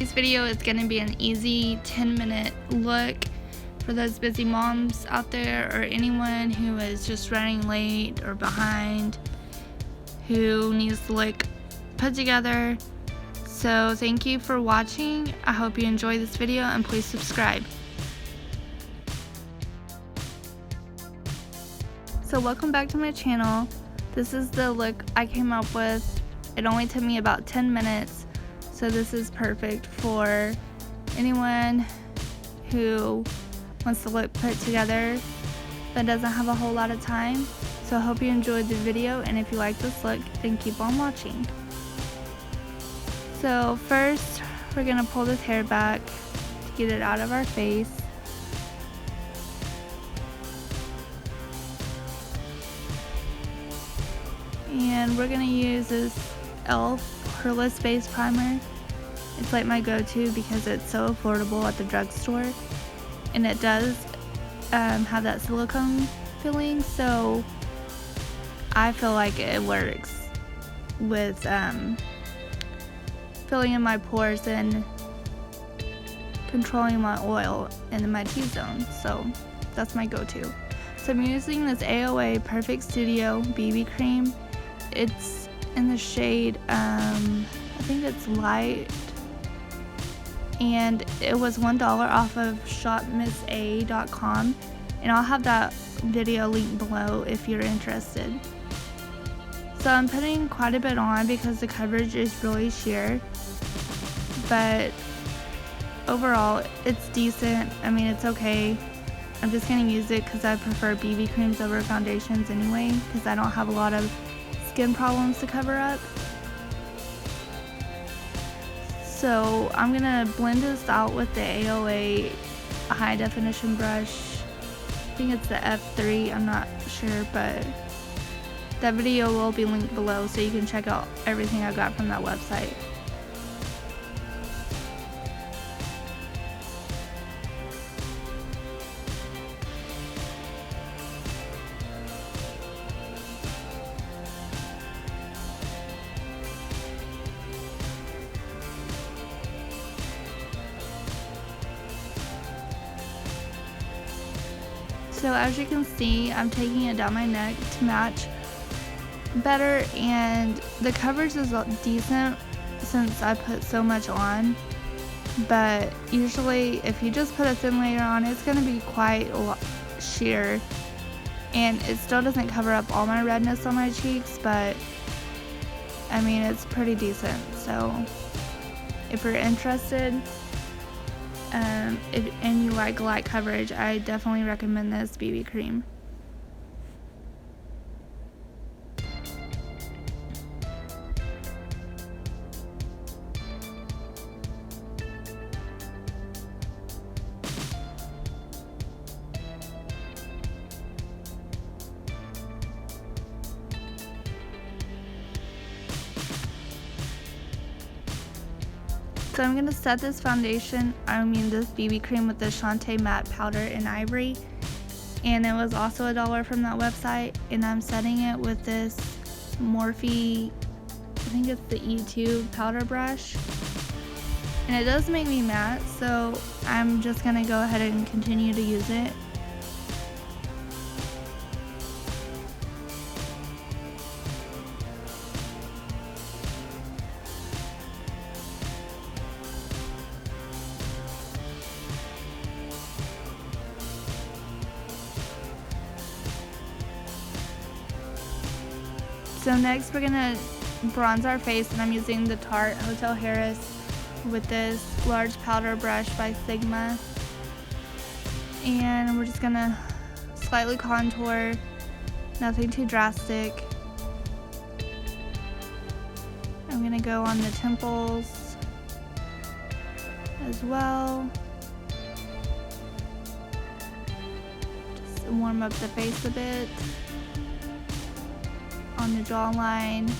today's video is going to be an easy 10-minute look for those busy moms out there, or anyone who is just running late or behind, who needs the look put together. So thank you for watching. I hope you enjoy this video, and please subscribe. So welcome back to my channel. This is the look I came up with. It only took me about 10 minutes, so this is perfect for anyone who wants the look put together but doesn't have a whole lot of time. So I hope you enjoyed the video, and if you like this look, then keep on watching. So first, we're going to pull this hair back to get it out of our face. And we're going to use this e.l.f. Curless Base Primer. It's like my go-to because it's so affordable at the drugstore. And it does have that silicone feeling, so I feel like it works with filling in my pores and controlling my oil in my T-zone. So that's my go-to. So I'm using this AOA Perfect Studio BB cream. It's in the shade, I think it's light, and it was $1 off of shopmissa.com, and I'll have that video linked below if you're interested. So I'm putting quite a bit on because the coverage is really sheer, but overall it's decent. I mean, it's okay. I'm just going to use it because I prefer BB creams over foundations anyway, because I don't have a lot of skin problems to cover up. So I'm gonna blend this out with the AOA high definition brush. I think it's the F3, I'm not sure, but that video will be linked below so you can check out everything I got from that website. So as you can see, I'm taking it down my neck to match better, and the coverage is decent since I put so much on, but usually if you just put a thin layer on, it's going to be quite sheer, and it still doesn't cover up all my redness on my cheeks, but I mean, it's pretty decent. So if you're interested, and you like light coverage, I definitely recommend this BB cream. So I'm going to set this foundation, this BB cream, with the Shantae Matte Powder in Ivory. And it was also $1 from that website. And I'm setting it with this Morphe, I think it's the E2 powder brush. And it does make me matte, so I'm just going to go ahead and continue to use it. So next we're gonna bronze our face, and I'm using the Tarte Hotel Harris with this large powder brush by Sigma. And we're just gonna slightly contour, nothing too drastic. I'm gonna go on the temples as well. Just warm up the face a bit. On the jawline,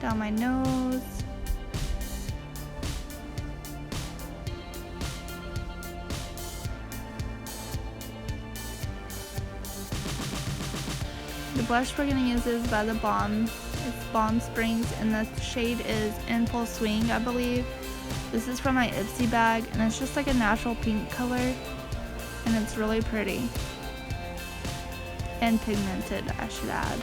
down my nose, The blush we're going to use is by the Balm It's Balm Springs, and the shade is In Full Swing, I believe. This is from my Ipsy bag, and it's just like a natural pink color, and it's really pretty. And pigmented, I should add.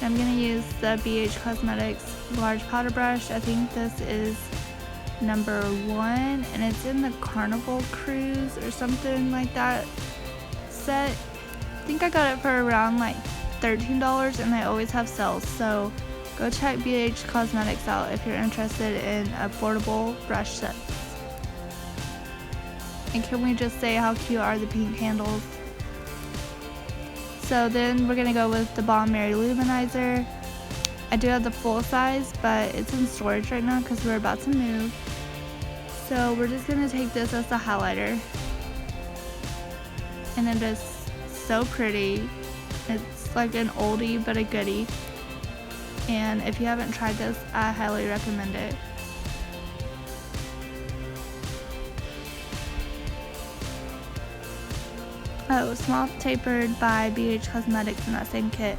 I'm going to use the BH Cosmetics large powder brush. I think this is number 1, and it's in the Carnival Cruise or something like that set. I think I got it for around like $13, and they always have sales, so go check BH Cosmetics out if you're interested in affordable brush sets. And can we just say how cute are the pink handles? So then we're gonna go with the Balm Mary Luminizer. I do have the full size, but it's in storage right now because we're about to move. So we're just gonna take this as the highlighter, and it is so pretty. It's like an oldie but a goodie, and if you haven't tried this, I highly recommend it. Oh, Small Tapered by BH Cosmetics in that same kit.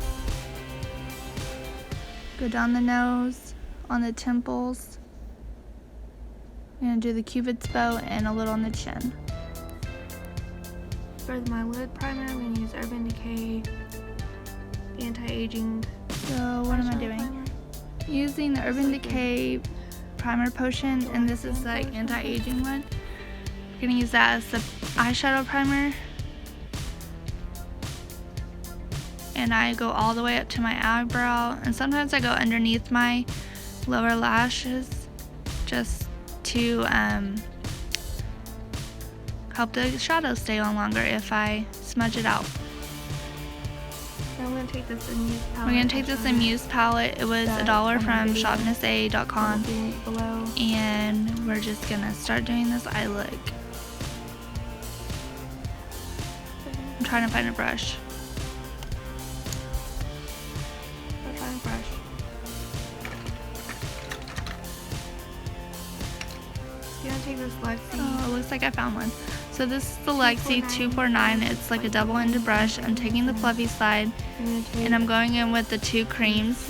Go down the nose, on the temples. I'm going to do the Cupid's bow and a little on the chin. For my lid primer, I'm going to use Urban Decay Anti-Aging. So what am I doing? Primer? Using the Urban Decay Primer Potion, and this is like anti-aging one. I'm going to use that as the eyeshadow primer. And I go all the way up to my eyebrow, and sometimes I go underneath my lower lashes just to help the shadow stay on longer if I smudge it out. So I'm going to take this Amuse palette. We're going to take this Amuse palette. It was $1 from shopnessa.com, and we're just going to start doing this eye look. I'm trying to find a brush. Take this Lexi. Oh, it looks like I found one. So this is the Lexi 249. It's like a double-ended brush. I'm taking the fluffy side, and I'm going in with the 2 creams,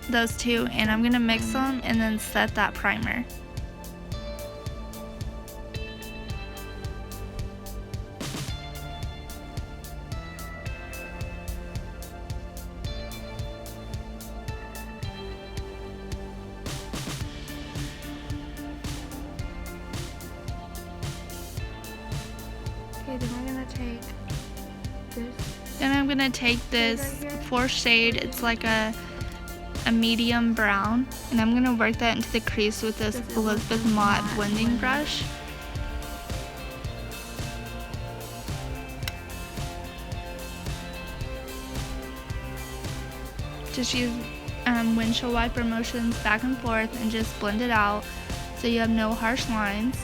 those 2, and I'm gonna mix them and then set that primer. Then I'm gonna take this 4th shade. It's like a medium brown, and I'm gonna work that into the crease with this Elizabeth Mott blending brush. Just use windshield wiper motions back and forth and just blend it out so you have no harsh lines.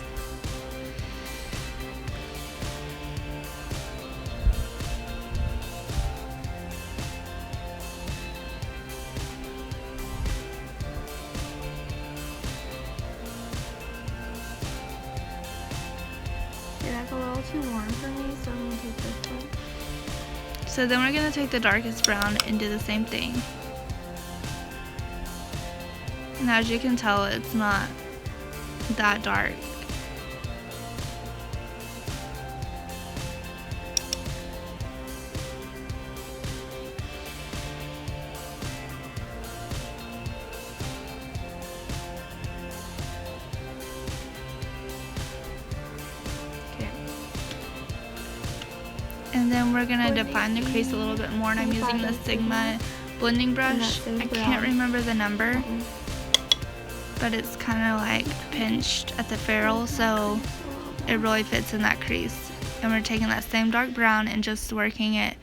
That's a little too warm for me, so I'm going to take this one. So then we're going to take the darkest brown and do the same thing. And as you can tell, it's not that dark. And then we're going to define the crease a little bit more, and I'm using the Sigma blending brush. I can't remember the number, but it's kind of like pinched at the ferrule, so it really fits in that crease. And we're taking that same dark brown and just working it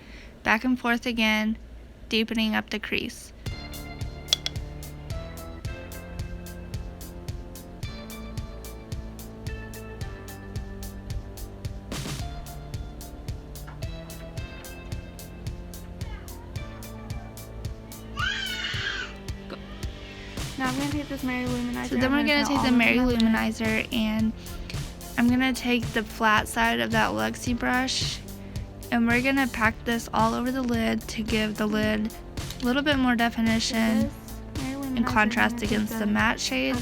back and forth again, deepening up the crease. Now I'm going to take this Mary Luminizer. So then we're going to take the Mary Luminizer, and I'm going to take the flat side of that Luxie brush, and we're going to pack this all over the lid to give the lid a little bit more definition in contrast against the matte shades.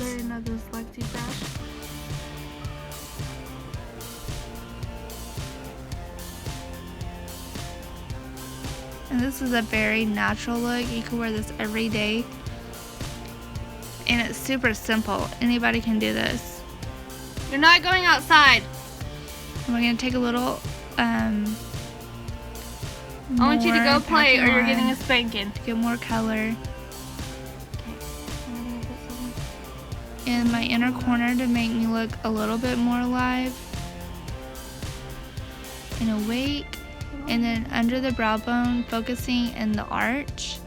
And this is a very natural look. You can wear this every day. And it's super simple. Anybody can do this. You're not going outside. And we're going to take a little I want you to go play or you're getting a spanking. To get more color. In my inner corner to make me look a little bit more alive and awake. And then under the brow bone, focusing in the arch.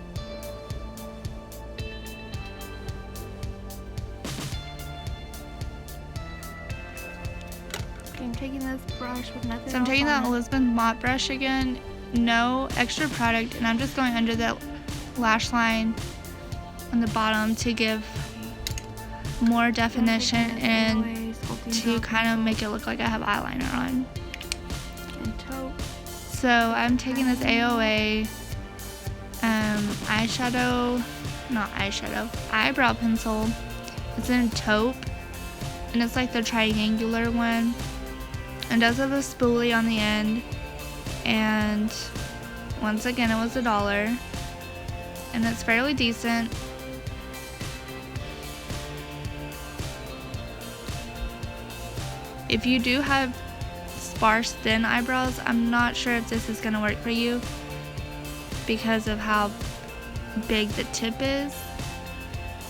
Okay, I'm taking this brush with nothing. So I'm taking that Elizabeth Mott brush again, no extra product, and I'm just going under the lash line on the bottom to give more definition and to kind of make it look like I have eyeliner on. And taupe. So I'm taking this AOA eyebrow pencil. It's in taupe, and it's like the triangular one. It does have a spoolie on the end, and once again it was $1, and it's fairly decent. If you do have sparse thin eyebrows, I'm not sure if this is going to work for you because of how big the tip is.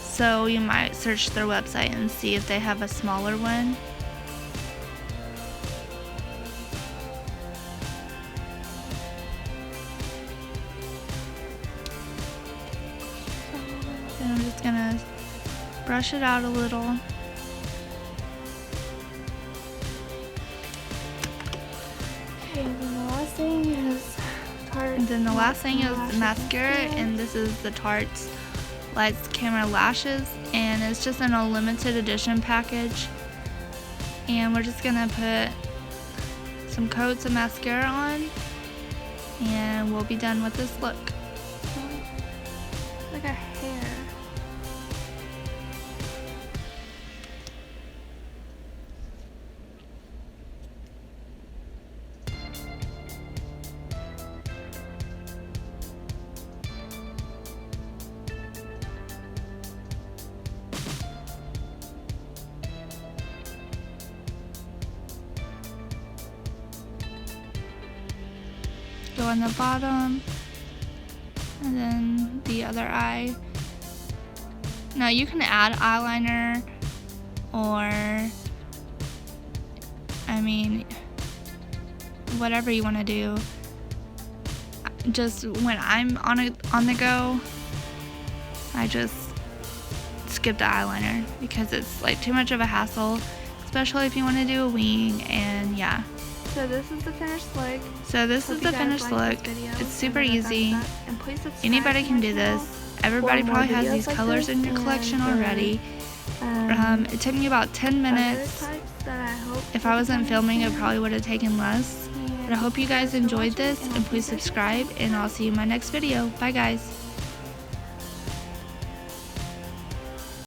So you might search their website and see if they have a smaller one. Then I'm just going to brush it out a little. And then the last thing is the mascara, and this is the Tarte's Lights Camera Lashes, and it's just in a limited edition package. And we're just gonna put some coats of mascara on, and we'll be done with this look. Like a hair. Go on the bottom, and then the other eye. Now you can add eyeliner, or whatever you want to do. Just when I'm on the go, I just skip the eyeliner because it's like too much of a hassle, especially if you want to do a wing. And yeah. So this is the finished look. It's super easy. Anybody can do this. Everybody probably has these colors in your collection already. It took me about 10 minutes. If I wasn't filming, it probably would have taken less. But I hope you guys enjoyed this, and please subscribe, and I'll see you in my next video. Bye guys.